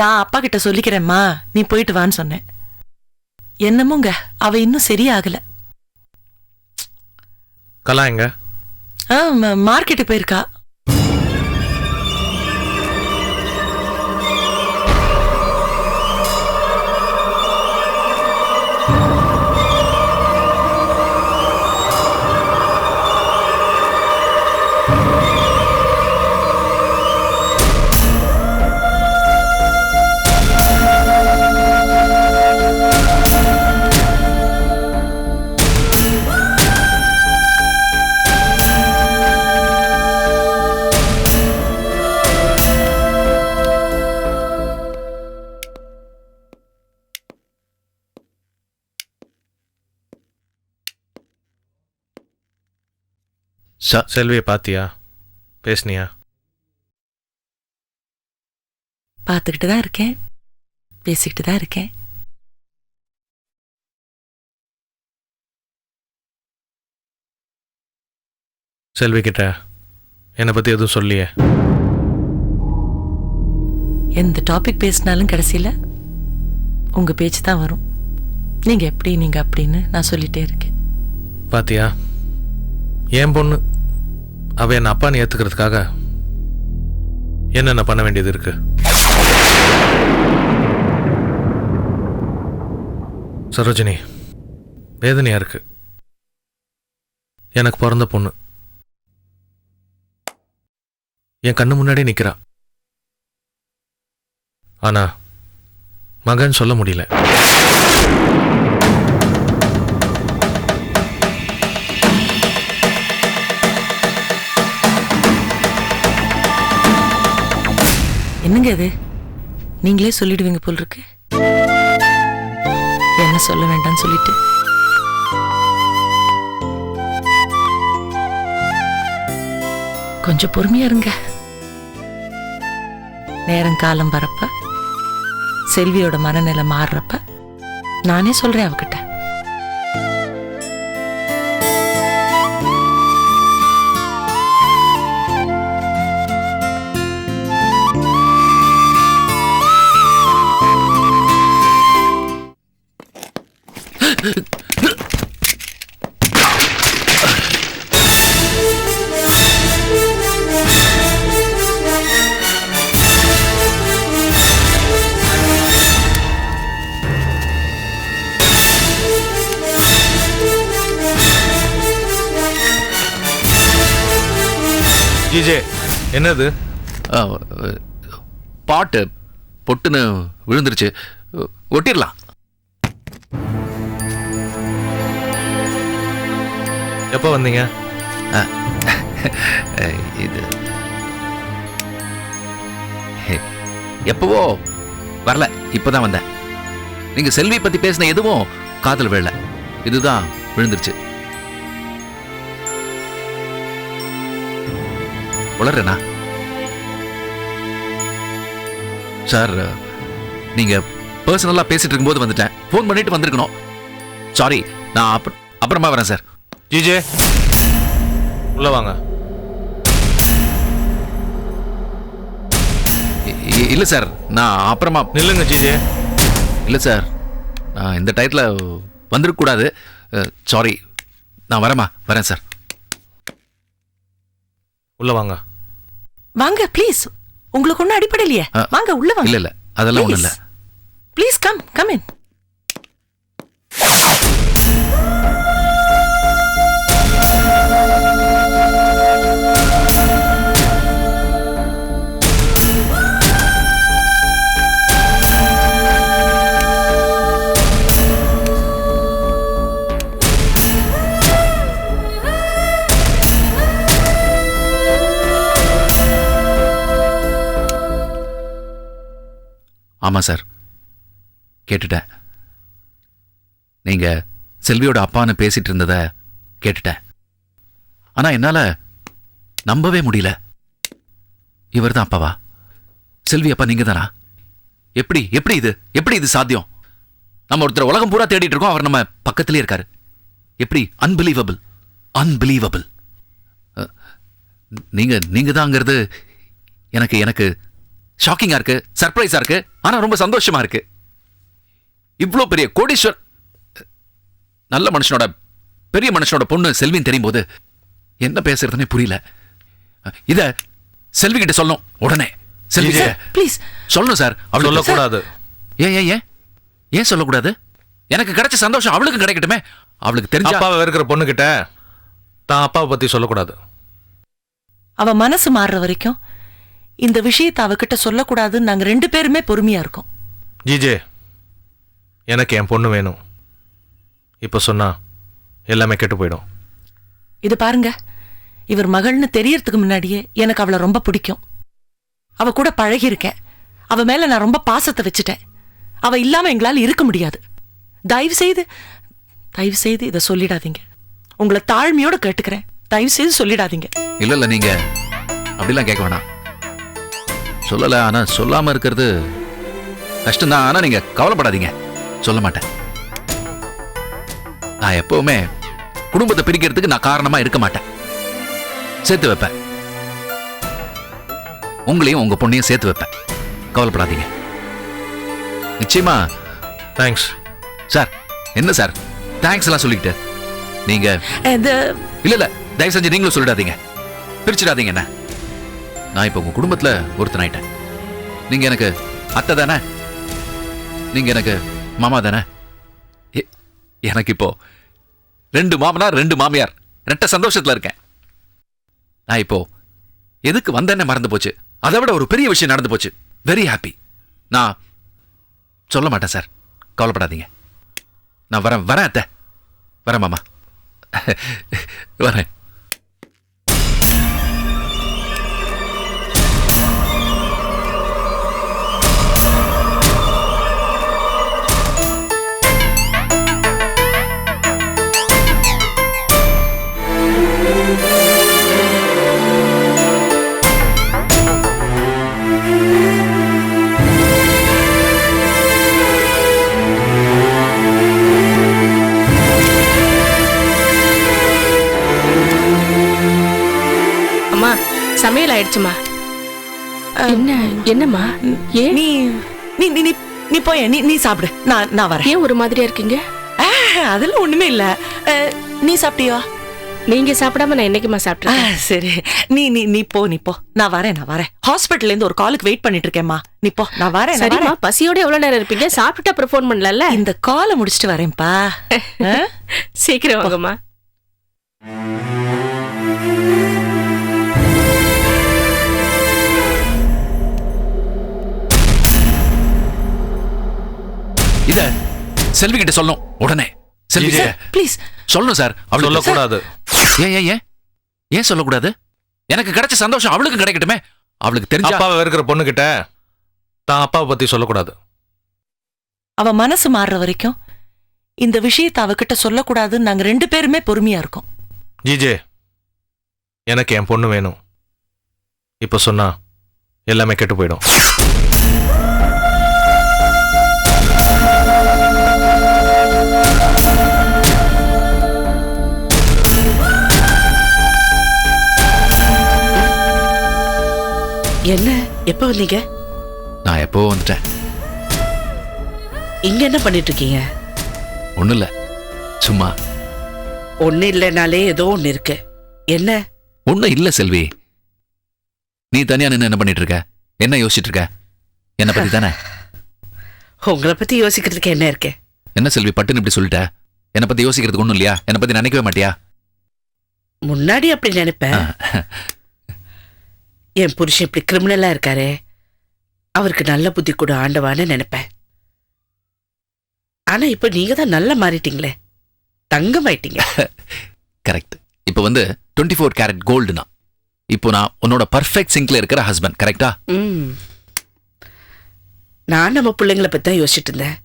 நான் அப்பா கிட்ட சொல்லிக்கிறேம்மா, நீ போயிட்டு வான்னு சொன்னேன். என்னமோங்க, அவ இன்னும் சரியாகல. கலா எங்க? மார்க்கெட்டுக்கு போயிருக்கா. செல்வியை பாத்தியா? பேசுனியா? பார்த்துக்கிட்டு தான் இருக்கேன், பேசிக்கிட்டு தான் இருக்கேன். செல்வி கிட்ட என்னை பத்தி எதுவும் சொல்லியே? எந்த டாபிக் பேசினாலும் கடைசியில உங்க பேச்சு தான் வரும். நீங்க எப்படி, நீங்க அப்படின்னு நான் சொல்லிட்டே இருக்கேன். பாத்தியா, என் பொண்ணு அவ என்ன அப்பான்னு ஏத்துக்கிறதுக்காக என்னென்ன பண்ண வேண்டியது இருக்கு. சரோஜினி, வேதனையா இருக்கு. எனக்கு பிறந்த பொண்ணு என் கண்ணு முன்னாடி நிக்கிறா. ஆனா மகன் சொல்ல முடியல. என்னங்க இது, நீங்களே சொல்லிடுவீங்க போல் இருக்கு. என்ன தானே சொல்ல வேண்டாம்னு சொல்லிட்டு. கொஞ்சம் பொறுமையா இருங்க. நேரம் காலம் வரப்ப செல்வியோட மனநிலை மாறுறப்ப நானே சொல்றேன் அவகிட்ட. ஜிஜே, என்னது? பாட்டு பொட்டுன்னு விழுந்துருச்சு, ஒட்டிடலாம். எப்போ வந்தீங்க? இது எப்பவோ வரல, இப்பதான் வந்தேன். நீங்க செல்வி பத்தி பேசின எதுவும் காதல் விழல, இதுதான் விழுந்துருச்சு. உளறேனா சார்? நீங்க பர்சனலா பேசிட்டு இருக்கும்போது வந்துட்டேன், போன் பண்ணிட்டு வந்திருக்கணும். சாரி, நான் அப்புறமா வரேன் சார். ஜிஜே, உள்ள வாங்க. இல்ல சார், நான் அப்புறமா. நில்லுங்க ஜிஜே. இல்ல சார், நான் இந்த டயத்துல வந்திருக்க கூடாது. சாரி, நான் வரேன் சார். உள்ள வாங்க. வாங்க ப்ளீஸ். உங்களுக்கு ஒன்றும் அடிப்படையிலையே, வாங்க உள்ள வாங்க. இல்ல அதெல்லாம் ஒண்ணும் இல்ல. Please come in. ஆமா சார், கேட்டுட்டேன். நீங்க செல்வியோட அப்பான்னு பேசிட்டு இருந்தத கேட்டுட்டேன். ஆனா என்னால நம்பவே முடியல. இவர் தான் அப்பாவா? செல்வி அப்பா நீங்க தானா? எப்படி இது சாத்தியம்? நம்ம ஒருத்தர் உலகம் பூரா தேடிட்டு இருக்கோம், அவர் நம்ம பக்கத்திலே இருக்காரு. எப்படி? அன்பிலீவபிள். நீங்க தாங்கிறது எனக்கு ஷாக்கிங்கா இருக்கு, சர்ப்ரைஸா இருக்கு, ஆனா ரொம்ப சந்தோஷமா இருக்கு. இவ்ளோ பெரிய கோடீஸ்வர், நல்ல மனுஷனோட, பெரிய மனுஷனோட பொண்ணு செல்வின்னு தெரியும் போது என்ன பேசுறதுன்னே புரியல. இத செல்வி கிட்ட சொல்லணும் உடனே. செல்வி ப்ளீஸ் சொல்லணும் சார். அவளுக்கு சொல்லக்கூடாது. ஏன் சொல்லக்கூடாது? எனக்கு கிடைச்ச சந்தோஷம் அவளுக்கு கிடைக்கட்டுமே. அவளுக்கு தெரிஞ்ச அப்பாவை இருக்கிற பொண்ணு கிட்ட தான் அப்பாவை பத்தி சொல்லக்கூடாது. அவ மனசு மாறுற வரைக்கும் இந்த விஷயத்தை அவகிட்ட சொல்லக்கூடாதுன்னு நாங்க 2 பேருமே பொறுமையா இருக்கோம். ஜிஜே, எனக்கு என் பொண்ணு வேணும். இப்ப சொன்னா எல்லாமே கெட்டு போயிடும். இது பாருங்க, இவர் மகள்னு தெரியறதுக்கு முன்னாடியே எனக்கு அவளை ரொம்ப பிடிக்கும். அவ கூட பழகி இருக்கேன். அவ மேல நான் ரொம்ப பாசத்தை வச்சுட்டேன். அவ இல்லாம எங்களால இருக்க முடியாது. தயவு செய்து இதை சொல்லிடாதீங்க. உங்களை தாழ்மையோட கேட்டுக்கிறேன், தயவு செய்து சொல்லிடாதீங்க. இல்ல நீங்க அப்படிலாம் கேட்க வேணாம். சொல்லல, ஆனா சொல்லாம இருக்கிறது கஷ்டம்தான். ஆனா நீங்க கவலைப்படாதீங்க, சொல்ல மாட்டேன். நான் எப்பவுமே குடும்பத்தை பிரிக்கிறதுக்கு நான் காரணமா இருக்க மாட்டேன். சேர்த்து வைப்பேன். உங்களையும் உங்க பொண்ணையும் சேர்த்து வைப்பேன். கவலைப்படாதீங்க. நிச்சயமா. Thanks sir. என்ன சார் தேங்க்ஸ் எல்லாம் சொல்லிக்கிட்டு? நீங்க இல்ல தயவு செஞ்சு நீங்களும் சொல்லிடாதீங்க, பிரிச்சிடாதீங்க. என்ன, நான் இப்ப உங்க குடும்பத்துல ஒருத்தன் ஆயிட்டேன். நீங்க எனக்கு அத்தை தானே, நீங்க எனக்கு மாமா தானே. எனக்கு இப்போ 2 மாமனார் 2 மாமியார், 2 சந்தோஷத்துல இருக்கேன். நான் இப்போ எதுக்கு வந்தேன்னு மறந்து போச்சு. அதை விட ஒரு பெரிய விஷயம் நடந்து போச்சு. Very happy. நான் சொல்ல மாட்டேன் சார், கவலைப்படாதீங்க. நான் வரேன் அத்தை, வரேன் மாமா, வரேன். சமையல் ஆயிடுச்சுமா. என்னம்மா ஏன் நீ நீ நீ நீ போய் நீ சாப்பிடு, நான் வரேன். ஏன் ஒரு மாதிரியா இருக்கீங்க? அதெல்லாம் ஒண்ணுமே இல்ல. நீ சாப்பிட்டியா? நீங்க சாப்பிடாம நான் என்னைக்குமா சாப்பிட்டேன்? சரி, நீ நீ நீ போ நான் வரேன். ஹாஸ்பிட்டல்ல இருந்து ஒரு காலுக்கு வெயிட் பண்ணிட்டு இருக்கேன்மா. நீ போ, நான் வரேன். சரிம்மா, பசியோட எவ்வளவு நேரம் இருப்பீங்க? சாப்பிட்டுட்டு அப்புறம் ஃபோன் பண்ணலாம்ல. இந்த காலை முடிச்சிட்டு வரேன்ப்பா. சீக்கிரம் வாங்கம்மா. இத செல்வி கிட்ட சொல்லணும் உடனே. செல்வி ப்ளீஸ் சொல்லணும் சார். அவளுக்கு சொல்லக்கூடாது. ஏன் சொல்லக்கூடாது? எனக்கு கிடைச்ச சந்தோஷம் அவளுக்கு கிடைக்கட்டுமே. அவளுக்கு தெரிஞ்ச அப்பாவை இருக்கிற பொண்ணு கிட்ட தான் அப்பாவை பத்தி சொல்லக்கூடாது. அவ மனசு மாறுற வரைக்கும் இந்த விஷயத்தை அவகிட்ட சொல்லக்கூடாதுன்னு நாங்க 2 பேருமே பொறுமையா இருக்கோம். ஜிஜே, எனக்கு என் பொண்ணு வேணும். இப்ப சொன்னா எல்லாமே கெட்டு போயிடும். என்ன, எப்ப வந்தீங்க? நான் எப்போ வந்துட்டேன். இங்க என்ன பண்ணிட்டு இருக்கீங்க? ஒண்ணு இல்ல, சும்மா. ஒண்ணு இல்லைனாலே ஏதோ ஒண்ணு இருக்கு. என்ன? ஒண்ணு இல்ல செல்வி. நீ தனியா நின்று என்ன பண்ணிட்டு இருக்க? என்ன யோசிச்சுட்டு இருக்க? என்ன பத்தி தானே? உங்களை பத்தி யோசிக்கிறதுக்கு என்ன இருக்கு? என்ன செல்வி பட்டுன்னு இப்படி சொல்லிட்ட? என்ன பத்தி யோசிக்கிறதுக்கு ஒண்ணும் இல்லையா? என்ன பத்தி நினைக்கவே மாட்டியா? முன்னாடி அப்படி நினைப்பேன். என் புருஷன் இப்படி கிரிமினலா இருக்காரு, அவருக்கு நல்ல புத்தி கூட ஆண்டவான்னு நினைப்பேன். ஆனா இப்ப நீங்க தான் நல்லா மாறிட்டீங்களே, தங்கமாயிட்டீங்க. கரெக்ட். இப்ப 24 கேரட் கோல்டுனா இப்போ நான் உன்னோட பர்ஃபெக்ட் சிங்க்ல இருக்கிற ஹஸ்பண்ட். கரெக்டா? நான் நம்ம பிள்ளைங்களை பத்தி தான் யோசிச்சுட்டு இருந்தேன்.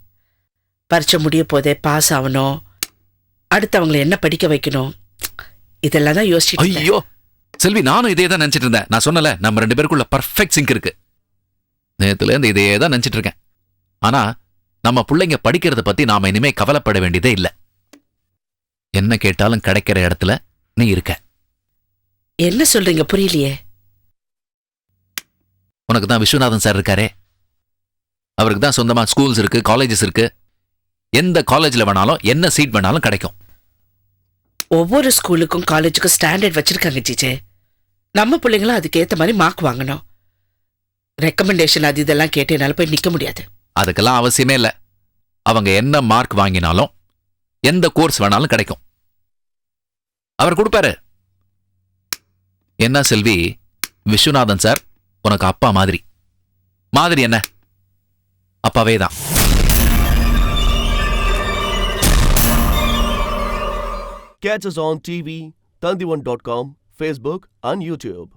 பரீட்சை முடிய போதே பாஸ் ஆகணும், அடுத்தவங்களை என்ன படிக்க வைக்கணும், இதெல்லாம் தான் யோசிச்சுட்டு. ஐயோ செல்வி, நானும் இதே தான் நினைச்சிட்டு இருந்தேன். நான் சொன்னல, நம்ம 2 பேருக்குள்ள பர்ஃபெக்ட் சிங்க் இருக்கு. நேத்துல இருந்து இதே தான் நினைச்சிட்டு இருக்கேன். ஆனா நம்ம பிள்ளைங்க படிக்கிறத பத்தி நாம இனிமே கவலைப்பட வேண்டியதே இல்ல. என்ன கேட்டாலும் கிடைக்கிற இடத்துல நீ இருக்க. என்ன சொல்றீங்க? புரியலையே. உனக்கு தான் விஸ்வநாதன் சார் இருக்காரே, அவருக்கு தான் சொந்தமா ஸ்கூல்ஸ் இருக்கு, காலேஜஸ் இருக்கு. எந்த காலேஜ்ல வேணாலும் என்ன சீட் வேணாலும் கிடைக்கும். ஒவ்வொரு ஸ்கூலுக்கும் காலேஜுக்கும் ஸ்டாண்டர்ட் வச்சிருக்காங்க ஜிஜே. நம்ம பிள்ளைங்களும் அதுக்கு ஏத்த மாதிரி மார்க் வாங்கணும். ரெக்கமெண்டேஷன் அது இதெல்லாம் கேட்டு என்னால போய் நிக்க முடியாது. அதுக்கெல்லாம் அவசியமே இல்ல. அவங்க என்ன மார்க் வாங்கினாலும் எந்த கோர்ஸ் வேணாலும் கிடைக்கும். அவர் கொடுப்பாரு. என்ன செல்வி, விஸ்வநாதன் சார் உனக்கு அப்பா மாதிரி. மாதிரி என்ன, அப்பாவே தான். Catch us on TV, Tandivan.com, Facebook and YouTube.